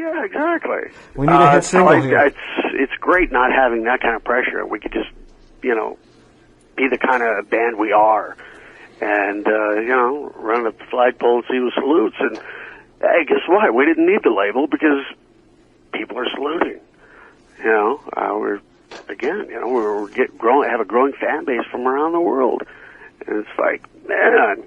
Yeah, exactly. We need a hit single here. It's great not having that kind of pressure. We could just, you know, be the kind of band we are, and you know, run the flagpole and see who salutes. And hey, guess what? We didn't need the label because people are saluting. You know, we're have a growing fan base from around the world, and it's like, man,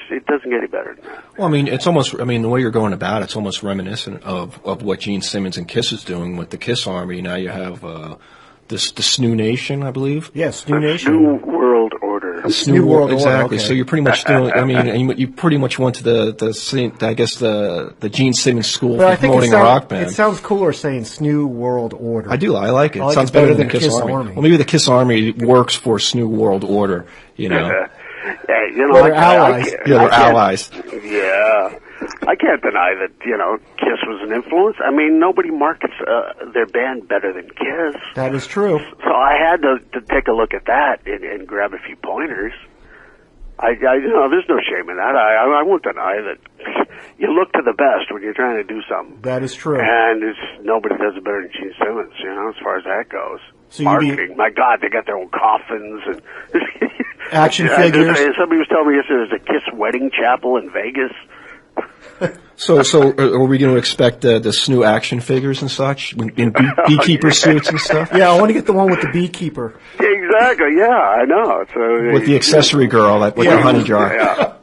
it doesn't get any better than that. Well, I mean, it's almost, I mean, the way you're going about it's almost reminiscent of what Gene Simmons and Kiss is doing with the Kiss Army. Now you have the SNEW Nation, I believe. Yes, SNEW Nation. SNEW World Order. SNEW World Order, exactly. Okay. So you're pretty much doing, I mean, you pretty much went to the Gene Simmons school for promoting a rock band. It sounds cooler saying SNEW World Order. I do. I like it. It sounds better than the Kiss Army. Well, maybe the Kiss Army works for SNEW World Order, you know. Yeah, you know, they're allies. They're allies. Yeah. I can't deny that, you know, Kiss was an influence. I mean, nobody markets their band better than Kiss. That is true. So I had to take a look at that and grab a few pointers. You know, there's no shame in that. I won't deny that you look to the best when you're trying to do something. That is true. And nobody does it better than Gene Simmons, you know, as far as that goes. So marketing, my God, they got their own coffins and action figures. Somebody was telling me yesterday there's a Kiss wedding chapel in Vegas. So are we going to expect the SNEW action figures and such in beekeeper suits and stuff? Yeah, I want to get the one with the beekeeper. Exactly. Yeah, I know. So with the accessory girl, with the honey jar. Yeah.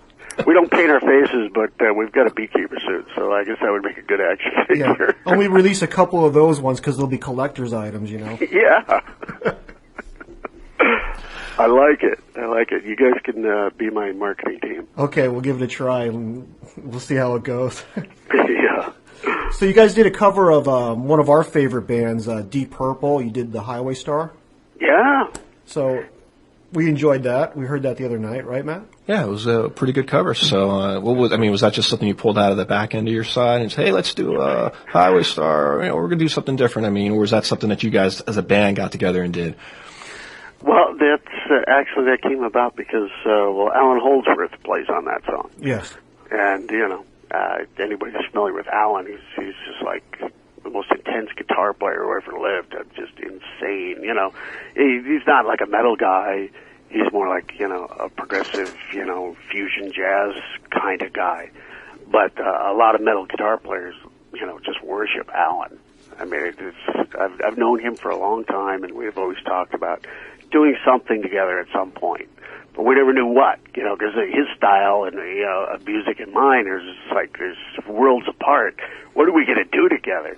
We don't paint our faces, but we've got a beekeeper suit, so I guess that would make a good action figure. Yeah. Only release a couple of those ones because they'll be collector's items, you know. Yeah. I like it. I like it. You guys can be my marketing team. Okay, we'll give it a try, and we'll see how it goes. Yeah. So you guys did a cover of one of our favorite bands, Deep Purple. You did The Highway Star. Yeah. So we enjoyed that. We heard that the other night, right, Matt? Yeah, it was a pretty good cover. So, was that just something you pulled out of the back end of your side and said, hey, let's do a Highway Star, we're going to do something different? I mean, or was that something that you guys as a band got together and did? Well, that's actually that came about because, Alan Holdsworth plays on that song. Yes. And, you know, anybody who's familiar with Alan, he's just like the most intense guitar player who ever lived. Just insane, you know. He's not like a metal guy. He's more like, you know, a progressive, you know, fusion jazz kind of guy. But a lot of metal guitar players, you know, just worship Alan. I mean, I've known him for a long time, and we've always talked about doing something together at some point. But we never knew what, you know, because his style and, you know, music and mine are just like, there's worlds apart. What are we going to do together?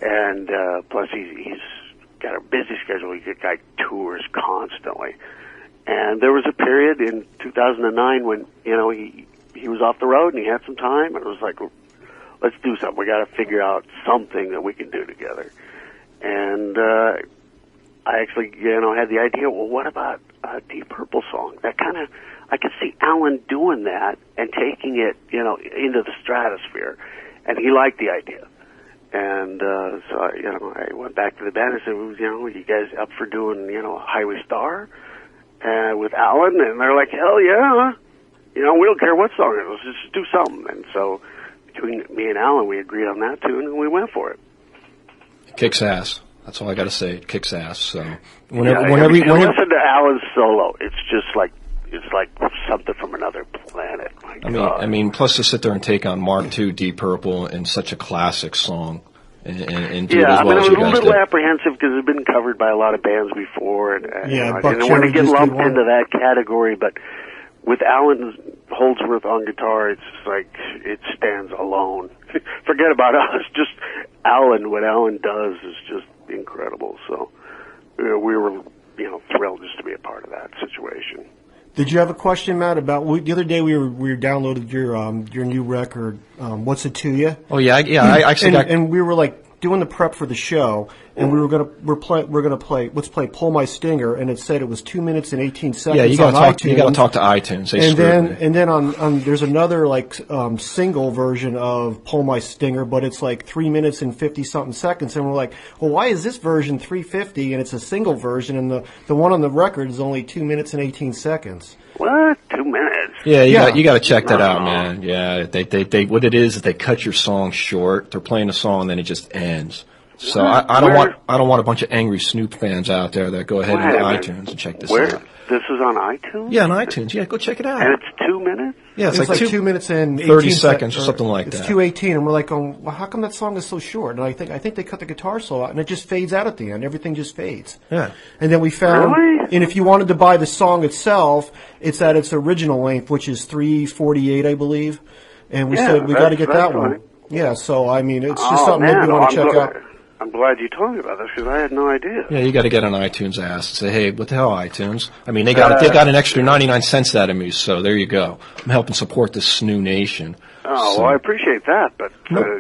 And plus, he's got a busy schedule. He guy tours constantly. And there was a period in 2009 when, you know, he was off the road and he had some time, and it was like, let's do something. We got to figure out something that we can do together. And I actually, you know, had the idea, well, what about a Deep Purple song? That kind of, I could see Alan doing that and taking it, you know, into the stratosphere. And he liked the idea. And so, you know, I went back to the band and said, well, you know, you guys up for doing, you know, Highway Star with Alan? And they're like, hell yeah. You know, we don't care what song it is. Let's just do something. And so between me and Alan, we agreed on that tune, and we went for it. Kicks ass. That's all I got to say. It kicks ass. So whenever you listen to Alan's solo, it's just like something from another planet. I mean, plus to sit there and take on Mark II, Deep Purple, and such a classic song, and do it as well as you guys did. I was a little apprehensive because it's been covered by a lot of bands before, and I didn't want to get lumped into that category. But with Alan Holdsworth on guitar, it's like it stands alone. Forget about us. Just Alan. What Alan does is just incredible. So we were, you know, thrilled just to be a part of that situation. Did you have a question, Matt, about the other day we downloaded your new record, What's It to You? Oh yeah, I actually and we were like doing the prep for the show, and we're gonna play let's play Pull My Stinger, and it said it was 2 minutes and 18 seconds. Yeah, you gotta talk to iTunes. And then on there's another single version of Pull My Stinger, but it's like 3 minutes and 50 something seconds, and we're like, well, why is this version 350 and it's a single version, and the one on the record is only 2 minutes and 18 seconds? What? 2 minutes? Yeah, you got to check that out, man. Yeah, they what it is they cut your song short. They're playing a song and then it just ends. So I don't want a bunch of angry Snoop fans out there that go ahead into iTunes and check this out. This is on iTunes? Yeah, on iTunes. Yeah, go check it out. And it's 2 minutes? Yeah, it's like 2 minutes and 30 seconds or something like that. It's 2:18, and we're like, well, how come that song is so short? And I think they cut the guitar solo out, and it just fades out at the end. Everything just fades. Yeah. And then we found, and if you wanted to buy the song itself, it's at its original length, which is 3:48, I believe. And we said we got to get that one. Yeah. So I mean, it's just something maybe you want to check out. I'm glad you told me about this because I had no idea. Yeah, you got to get on iTunes ass and say, hey, what the hell, iTunes? I mean, they got an extra 99 cents out of me, so there you go. I'm helping support the SNEW Nation. Oh, so, well, I appreciate that, but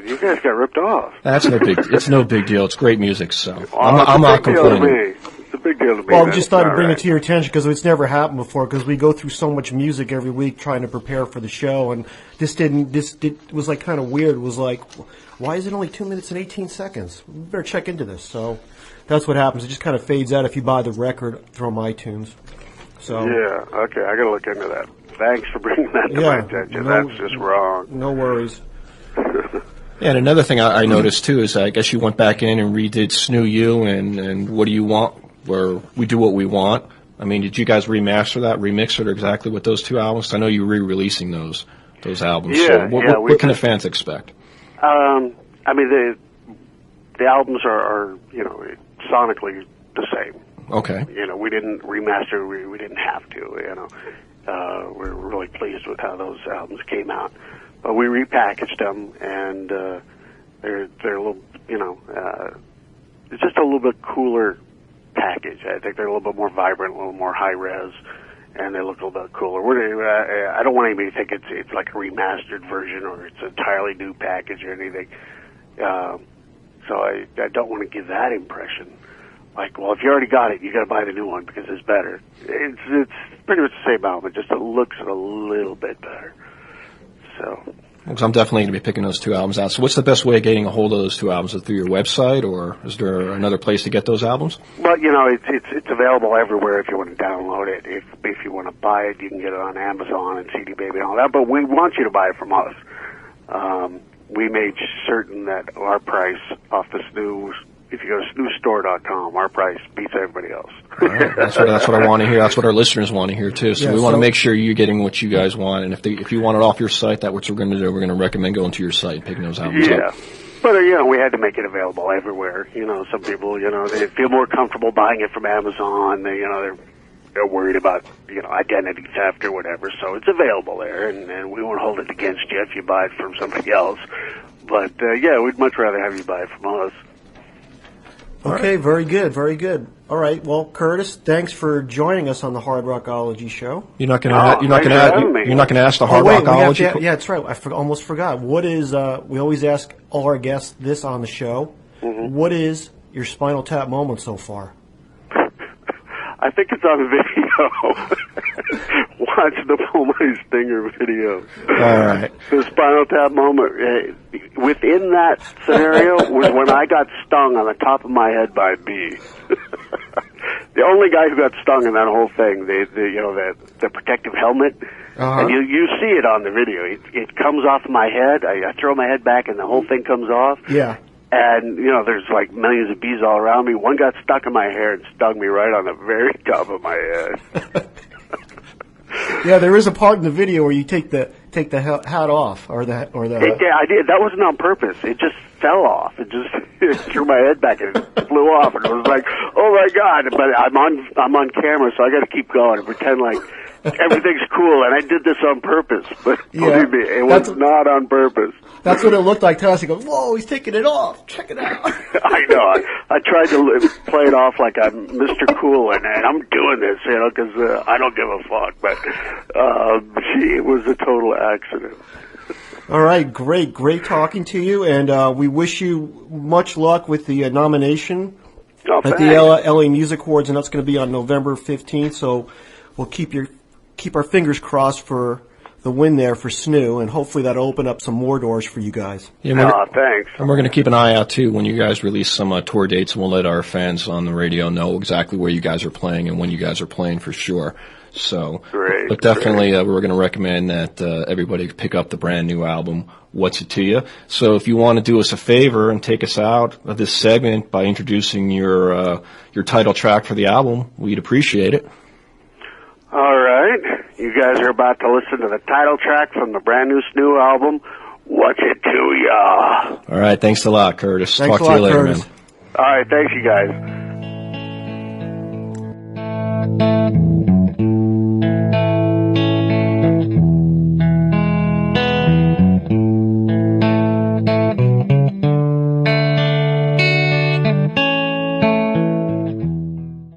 you guys got ripped off. That's no big. It's no big deal. It's great music, so well, I'm not complaining. It's a big deal to me. Well, I just thought I'd bring it to your attention because it's never happened before. Because we go through so much music every week trying to prepare for the show, and this was like kind of weird. It was like, why is it only 2 minutes and 18 seconds? We better check into this. So that's what happens. It just kind of fades out if you buy the record from iTunes. So yeah, okay, I got to look into that. Thanks for bringing that to my attention. That's just wrong. No worries. Yeah, and another thing I noticed too is I guess you went back in and redid SNEW and What Do You Want, where we do what we want. I mean, did you guys remaster that, remix it, or exactly with those two albums? I know you're re-releasing those albums. Yeah, so what can the fans expect? I mean, the albums are sonically the same. Okay. We didn't remaster. We didn't have to. We're really pleased with how those albums came out. But we repackaged them, and they're a little, it's just a little bit cooler package. I think they're a little bit more vibrant, a little more high res, and they look a little bit cooler. I don't want anybody to think it's like a remastered version or it's an entirely new package or anything. So I don't want to give that impression. Like, well, if you already got it, you got to buy the new one because it's better. It's pretty much the same album, just it looks a little bit better. So. Because I'm definitely going to be picking those two albums out. So what's the best way of getting a hold of those two albums? Is it through your website, or is there another place to get those albums? Well, it's available everywhere if you want to download it. If you want to buy it, you can get it on Amazon and CD Baby and all that. But we want you to buy it from us. We made certain that our price off the SNEW, if you go to SNEWstore.com, our price beats everybody else. All right. That's what I want to hear. That's what our listeners want to hear too. So we want to make sure you're getting what you guys want. And if you want it off your site, that's what we're going to do. We're going to recommend going to your site and picking those albums up. But we had to make it available everywhere. Some people, they feel more comfortable buying it from Amazon. They're worried about identity theft or whatever. So it's available there, and we won't hold it against you if you buy it from somebody else. But we'd much rather have you buy it from us. Okay, very good, very good. All right, well, Curtis, thanks for joining us on the Hard Rockology show. You're not going to ask the Hard Rockology. Yeah, that's right. I almost forgot. What is? We always ask all our guests this on the show. Mm-hmm. What is your Spinal Tap moment so far? I think it's on video. Watch the Pull My Stinger video. All right. The Spinal Tap moment within that scenario was when I got stung on the top of my head by a bee. The only guy who got stung in that whole thing, the protective helmet, and you see it on the video. It comes off my head. I throw my head back, and the whole thing comes off. Yeah. And, there's like millions of bees all around me. One got stuck in my hair and stung me right on the very top of my head. Yeah, there is a part in the video where you take the hat off, or the. Yeah, I did. That wasn't on purpose. It just fell off. It just threw my head back and it flew off, and it was like, oh my God! But I'm on camera, so I got to keep going and pretend like everything's cool. And I did this on purpose, but believe me, it was not on purpose. That's what it looked like to us. He goes, "Whoa, he's taking it off. Check it out." I know. I tried to play it off like I'm Mr. Cool, and I'm doing this, because I don't give a fuck. But it was a total accident. All right, great talking to you, and we wish you much luck with the nomination at the LA Music Awards, and that's going to be on November 15th. So we'll keep our fingers crossed for the win there for SNEW, and hopefully that'll open up some more doors for you guys. Yeah, thanks. And we're going to keep an eye out, too, when you guys release some tour dates, and we'll let our fans on the radio know exactly where you guys are playing and when you guys are playing for sure. So, Great, but definitely we're going to recommend that everybody pick up the brand new album, What's It to You. So if you want to do us a favor and take us out of this segment by introducing your title track for the album, we'd appreciate it. All right. You guys are about to listen to the title track from the brand new SNEW album, What's It to Ya? All right. Thanks a lot, Curtis. Thanks Talk a to you lot, later, Curtis. All right. Thanks, you guys.